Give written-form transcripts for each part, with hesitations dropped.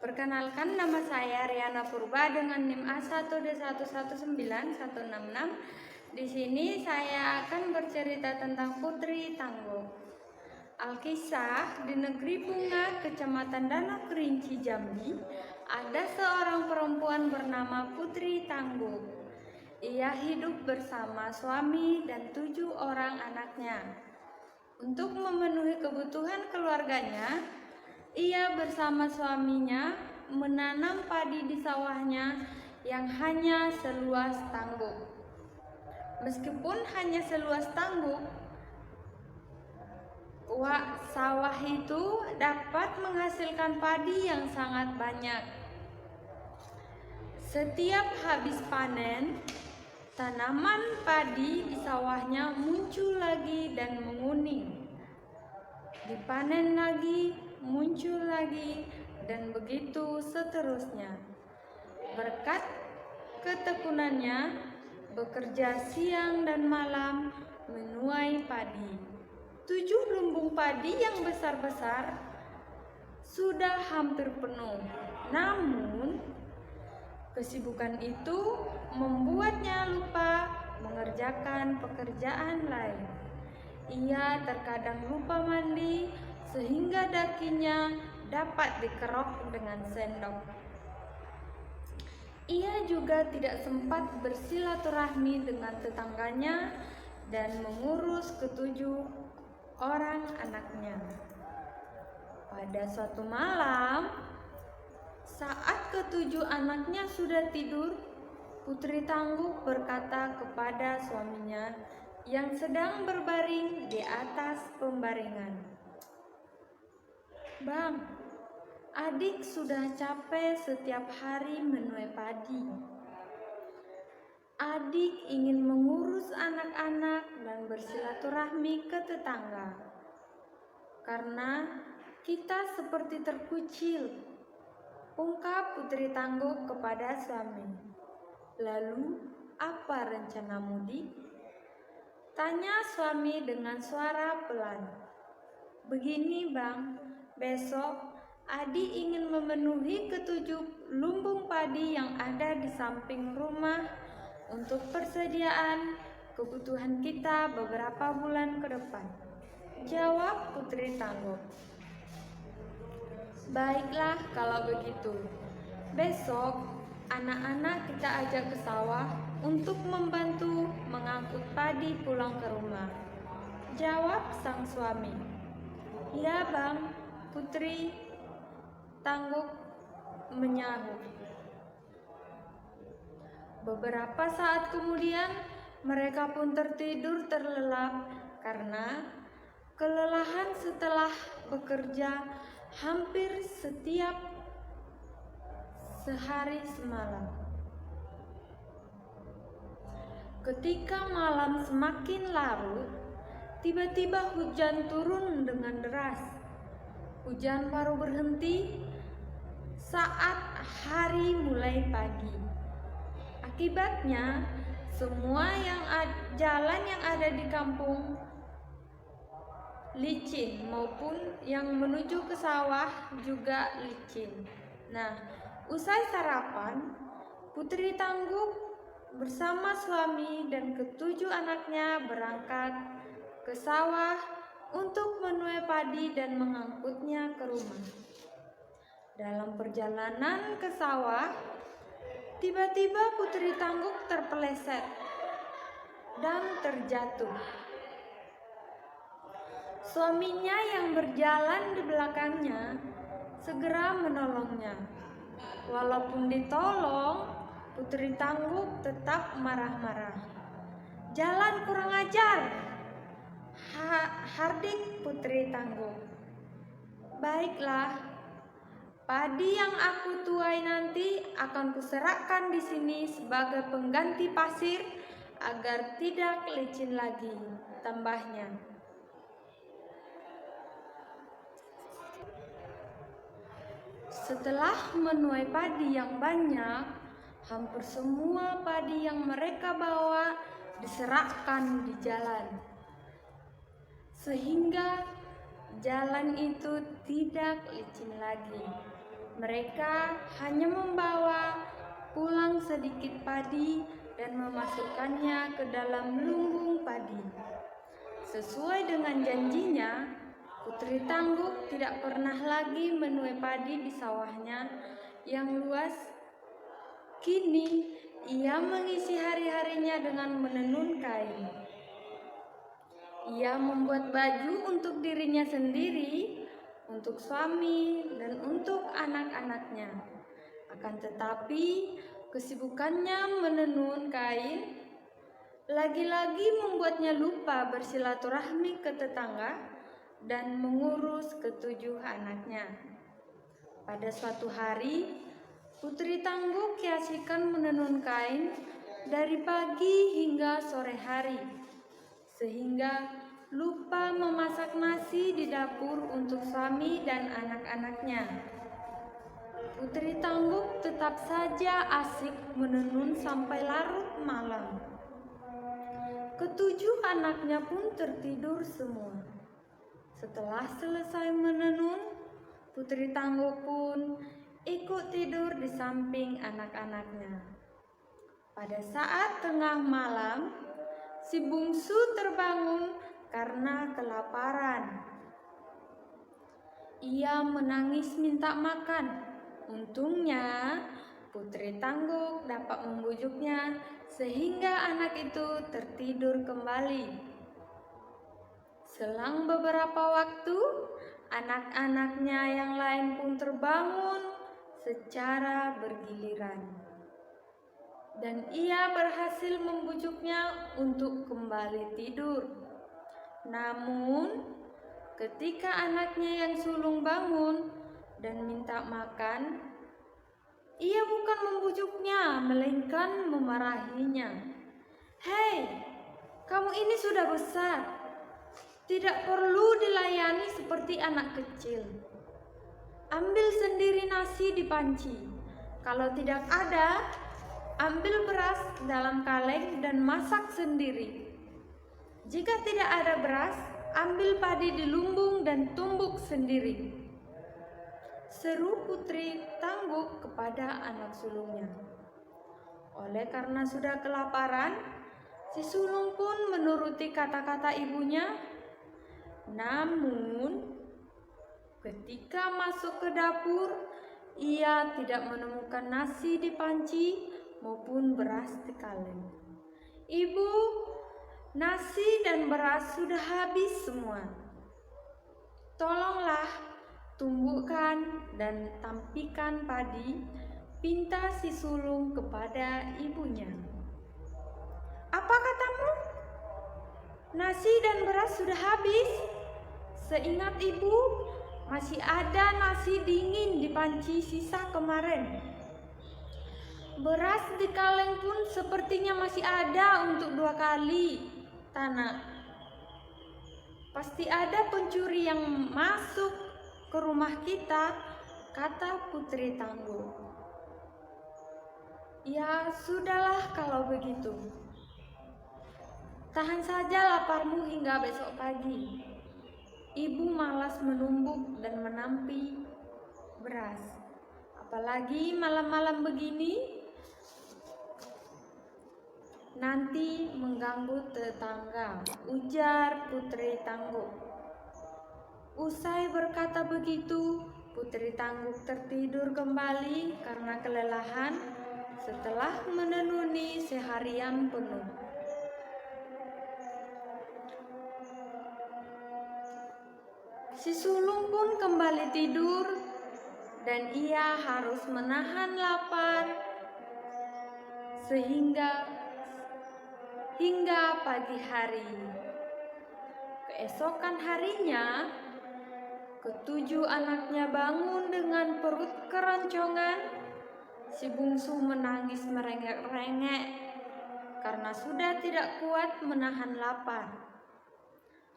Perkenalkan, nama saya Riana Purba dengan NIM A1D119166. Di sini saya akan bercerita tentang Putri Tangguh. Alkisah, di negeri Bunga, Kecamatan Danau Kerinci, Jambi, ada seorang perempuan bernama Putri Tangguh. Ia hidup bersama suami dan 7 orang anaknya. Untuk memenuhi kebutuhan keluarganya, ia bersama suaminya menanam padi di sawahnya yang hanya seluas tangguk. Meskipun hanya seluas tangguk, sawah itu dapat menghasilkan padi yang sangat banyak. Setiap habis panen, tanaman padi di sawahnya muncul lagi dan menguning. Dipanen lagi, muncul lagi, dan begitu seterusnya. Berkat ketekunannya, bekerja siang dan malam menuai padi. 7 lumbung padi yang besar-besar sudah hampir penuh. Namun, kesibukan itu membuatnya lupa mengerjakan pekerjaan lain. Ia terkadang lupa mandi sehingga dakinya dapat dikerok dengan sendok. Ia juga tidak sempat bersilaturahmi dengan tetangganya dan mengurus ke-7 orang anaknya. Pada suatu malam, saat ke-7 anaknya sudah tidur, Putri Tangguh berkata kepada suaminya yang sedang berbaring di atas pembaringan, "Bang, adik sudah capek setiap hari menuai padi. Adik ingin mengurus anak-anak dan bersilaturahmi ke tetangga. Karena kita seperti terkucil," ungkap Putri Tangguh kepada suami. "Lalu, apa rencanamu, Dik?" tanya suami dengan suara pelan. "Begini, Bang, besok adik ingin memenuhi ke-7 lumbung padi yang ada di samping rumah untuk persediaan kebutuhan kita beberapa bulan ke depan," jawab Putri Tangguh. "Baiklah kalau begitu. Besok anak-anak kita ajak ke sawah untuk membantu mengangkut padi pulang ke rumah," jawab sang suami. "Ya, Bang," Putri Tangguh menyahut. Beberapa saat kemudian, mereka pun tertidur terlelap karena kelelahan setelah bekerja hampir setiap sehari semalam. Ketika malam semakin larut, tiba-tiba hujan turun dengan deras. Hujan baru berhenti saat hari mulai pagi. Akibatnya, semua jalan yang ada di kampung licin maupun yang menuju ke sawah juga licin. Nah, usai sarapan, Putri Tangguh bersama suami dan ke-7 anaknya berangkat ke sawah untuk menuai padi dan mengangkutnya ke rumah. Dalam perjalanan ke sawah, tiba-tiba Putri Tangguh terpeleset dan terjatuh. Suaminya yang berjalan di belakangnya segera menolongnya. Walaupun ditolong, Putri Tangguh tetap marah-marah. "Jalan kurang ajar!" hardik Putri Tangguh. "Baiklah, padi yang aku tuai nanti akan kuserakkan di sini sebagai pengganti pasir agar tidak licin lagi," tambahnya. Setelah menuai padi yang banyak, hampir semua padi yang mereka bawa diserakkan di jalan, sehingga jalan itu tidak licin lagi. Mereka hanya membawa pulang sedikit padi dan memasukkannya ke dalam lumbung padi. Sesuai dengan janjinya, Putri Tangguk tidak pernah lagi menuai padi di sawahnya yang luas. Kini ia mengisi hari-harinya dengan menenun kain. Ia membuat baju untuk dirinya sendiri, untuk suami, dan untuk anak-anaknya. Akan tetapi, kesibukannya menenun kain lagi-lagi membuatnya lupa bersilaturahmi ke tetangga dan mengurus ketujuh anaknya. Pada suatu hari, Putri Tangguk keasikan menenun kain dari pagi hingga sore hari, sehingga lupa memasak nasi di dapur untuk suami dan anak-anaknya. Putri Tangguk tetap saja asik menenun sampai larut malam. Ketujuh anaknya pun tertidur semua. Setelah selesai menenun, Putri Tangguk pun ikut tidur di samping anak-anaknya. Pada saat tengah malam, si bungsu terbangun karena kelaparan. Ia menangis minta makan. Untungnya, Putri Tangguk dapat membujuknya sehingga anak itu tertidur kembali. Selang beberapa waktu, anak-anaknya yang lain pun terbangun secara bergiliran. Dan ia berhasil membujuknya untuk kembali tidur. Namun, ketika anaknya yang sulung bangun dan minta makan, ia bukan membujuknya, melainkan memarahinya. "Hei, kamu ini sudah besar. Tidak perlu dilayani seperti anak kecil. Ambil sendiri nasi di panci. Kalau tidak ada, ambil beras dalam kaleng dan masak sendiri. Jika tidak ada beras, ambil padi di lumbung dan tumbuk sendiri," seru Putri Tangguk kepada anak sulungnya. Oleh karena sudah kelaparan, si sulung pun menuruti kata-kata ibunya. Namun, ketika masuk ke dapur, ia tidak menemukan nasi di panci maupun beras di kaleng. "Ibu, nasi dan beras sudah habis semua. Tolonglah tumbuhkan dan tampikan padi," pinta si sulung kepada ibunya. "Apa katamu? Nasi dan beras sudah habis? Seingat ibu, masih ada nasi dingin di panci sisa kemarin. Beras di kaleng pun sepertinya masih ada untuk 2 kali, Tanak. Pasti ada pencuri yang masuk ke rumah kita," kata Putri Tangguk. "Ya sudahlah kalau begitu. Tahan saja laparmu hingga besok pagi." Ibu malas menumbuk dan menampi beras. "Apalagi malam-malam begini, nanti mengganggu tetangga," ujar Putri Tangguk. Usai berkata begitu, Putri Tangguk tertidur kembali karena kelelahan setelah menenuni seharian penuh. Si sulung pun kembali tidur dan ia harus menahan lapar hingga pagi hari. Keesokan harinya, ketujuh anaknya bangun dengan perut keroncongan. Si bungsu menangis merengek-rengek karena sudah tidak kuat menahan lapar.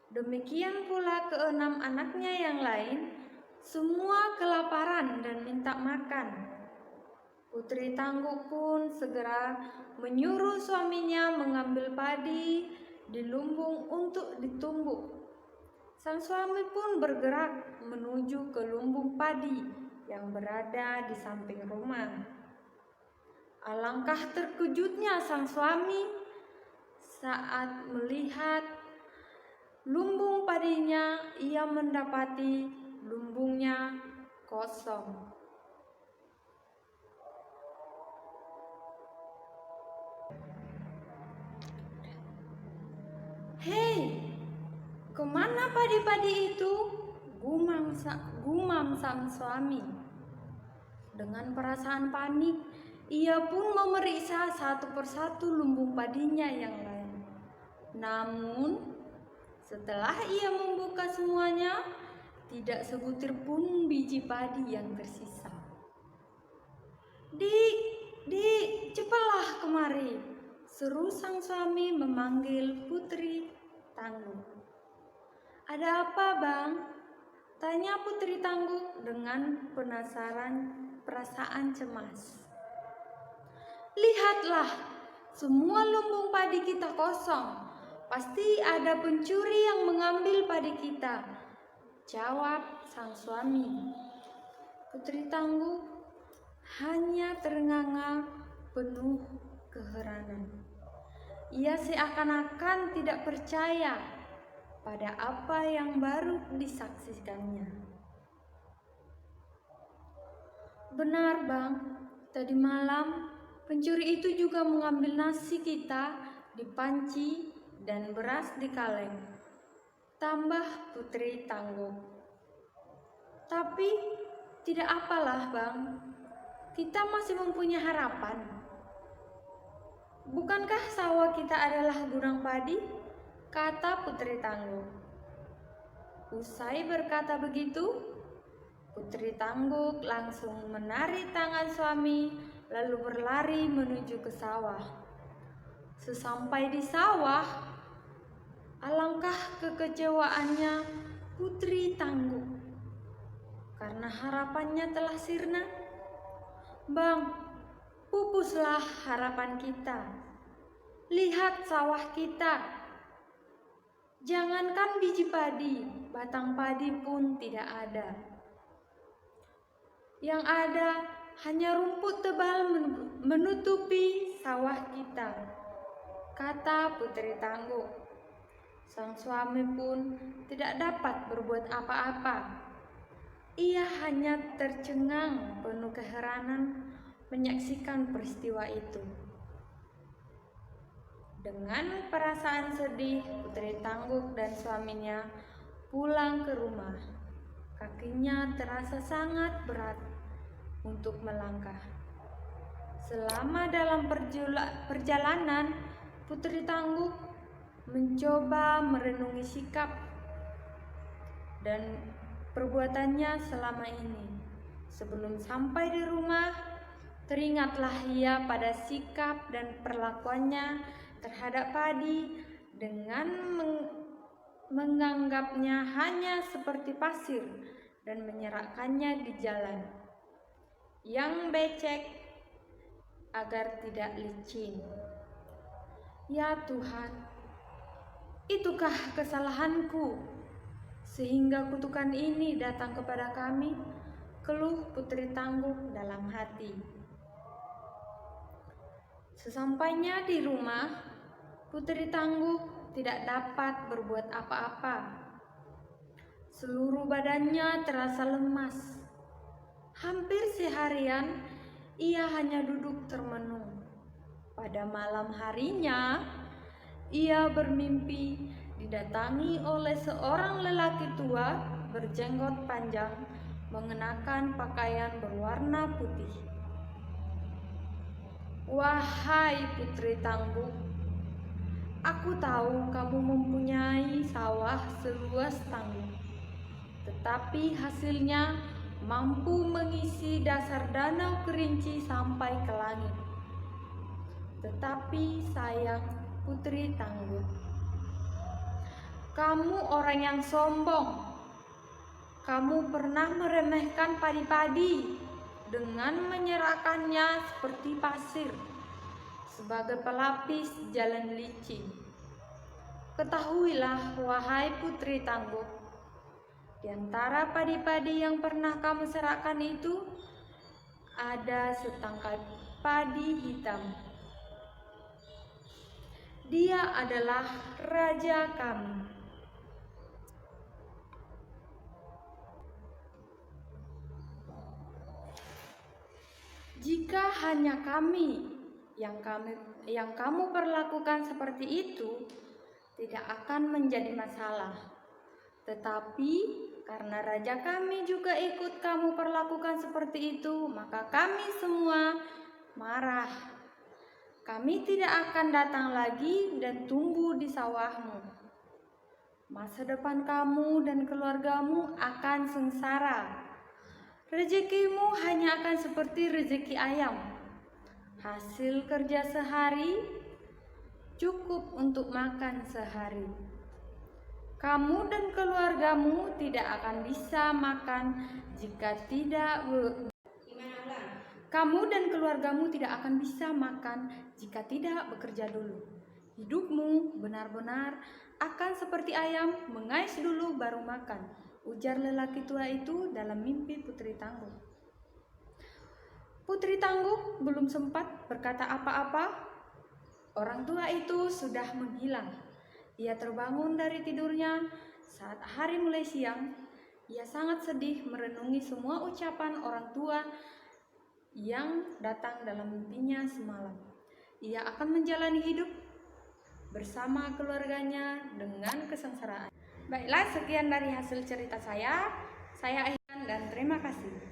Demikian pula keenam anaknya yang lain, semua kelaparan dan minta makan. Putri Tangguk pun segera menyuruh suaminya mengambil padi di lumbung untuk ditumbuk. Sang suami pun bergerak menuju ke lumbung padi yang berada di samping rumah. Alangkah terkejutnya sang suami saat melihat lumbung padinya. Ia mendapati lumbungnya kosong. "Hei, kemana padi-padi itu?" gumam sang suami. Dengan perasaan panik, ia pun memeriksa satu persatu lumbung padinya yang lain. Namun, setelah ia membuka semuanya, tidak sebutir pun biji padi yang tersisa. Dik, cepatlah kemari," seru sang suami memanggil Putri Tangguh. "Ada apa, Bang?" tanya Putri Tangguh dengan perasaan cemas. "Lihatlah, semua lumbung padi kita kosong. Pasti ada pencuri yang mengambil padi kita," jawab sang suami. Putri Tangguh hanya ternganga penuh keheranan. Ia seakan-akan tidak percaya pada apa yang baru disaksikannya. "Benar, Bang. Tadi malam pencuri itu juga mengambil nasi kita di panci dan beras di kaleng," tambah Putri Tangguh. "Tapi tidak apalah, Bang. Kita masih mempunyai harapan. Bukankah sawah kita adalah gudang padi?" kata Putri Tangguh. Usai berkata begitu, Putri Tangguh langsung menarik tangan suami lalu berlari menuju ke sawah. Sesampai di sawah, alangkah kekecewaannya Putri Tangguh karena harapannya telah sirna. "Bang, pupuslah harapan kita. Lihat sawah kita. Jangankan biji padi, batang padi pun tidak ada. Yang ada hanya rumput tebal menutupi sawah kita," kata Putri Tangguh. Sang suami pun tidak dapat berbuat apa-apa. Ia hanya tercengang penuh keheranan menyaksikan peristiwa itu. Dengan perasaan sedih, Putri Tangguh dan suaminya pulang ke rumah. Kakinya terasa sangat berat untuk melangkah. Selama dalam perjalanan, Putri Tangguh mencoba merenungi sikap dan perbuatannya selama ini. Sebelum sampai di rumah, teringatlah ia pada sikap dan perlakuannya terhadap padi dengan menganggapnya hanya seperti pasir dan menyerahkannya di jalan yang becek agar tidak licin. "Ya Tuhan, itukah kesalahanku sehingga kutukan ini datang kepada kami?" keluh Putri Tangguh dalam hati. Sesampainya di rumah, Putri Tangguh tidak dapat berbuat apa-apa. Seluruh badannya terasa lemas. Hampir seharian ia hanya duduk termenung. Pada malam harinya, ia bermimpi didatangi oleh seorang lelaki tua berjenggot panjang mengenakan pakaian berwarna putih. "Wahai Putri Tangguh, aku tahu kamu mempunyai sawah seluas Tangguh, tetapi hasilnya mampu mengisi dasar danau Kerinci sampai ke langit. Tetapi sayang Putri Tangguh, kamu orang yang sombong. Kamu pernah meremehkan padi-padi dengan menyerahkannya seperti pasir sebagai pelapis jalan licin. Ketahuilah, wahai Putri Tangguh, Di antara padi-padi yang pernah kamu serahkan itu, ada setangkai padi hitam. Dia adalah raja kami. Jika hanya kami yang kamu perlakukan seperti itu, tidak akan menjadi masalah. Tetapi karena raja kami juga ikut kamu perlakukan seperti itu, maka kami semua marah. Kami tidak akan datang lagi dan tumbuh di sawahmu. Masa depan kamu dan keluargamu akan sengsara. Rezekimu hanya akan seperti rezeki ayam. Hasil kerja sehari cukup untuk makan sehari. Kamu dan keluargamu tidak akan bisa makan jika tidak bekerja dulu. Hidupmu benar-benar akan seperti ayam, mengais dulu baru makan, ujar lelaki tua itu dalam mimpi Putri Tangguh. Putri Tangguh belum sempat berkata apa-apa, orang tua itu sudah menghilang. Ia terbangun dari tidurnya saat hari mulai siang. Ia sangat sedih merenungi semua ucapan orang tua yang datang dalam mimpinya semalam. Ia akan menjalani hidup bersama keluarganya dengan kesengsaraan. Baiklah, sekian dari hasil cerita saya. Saya Aihan dan terima kasih.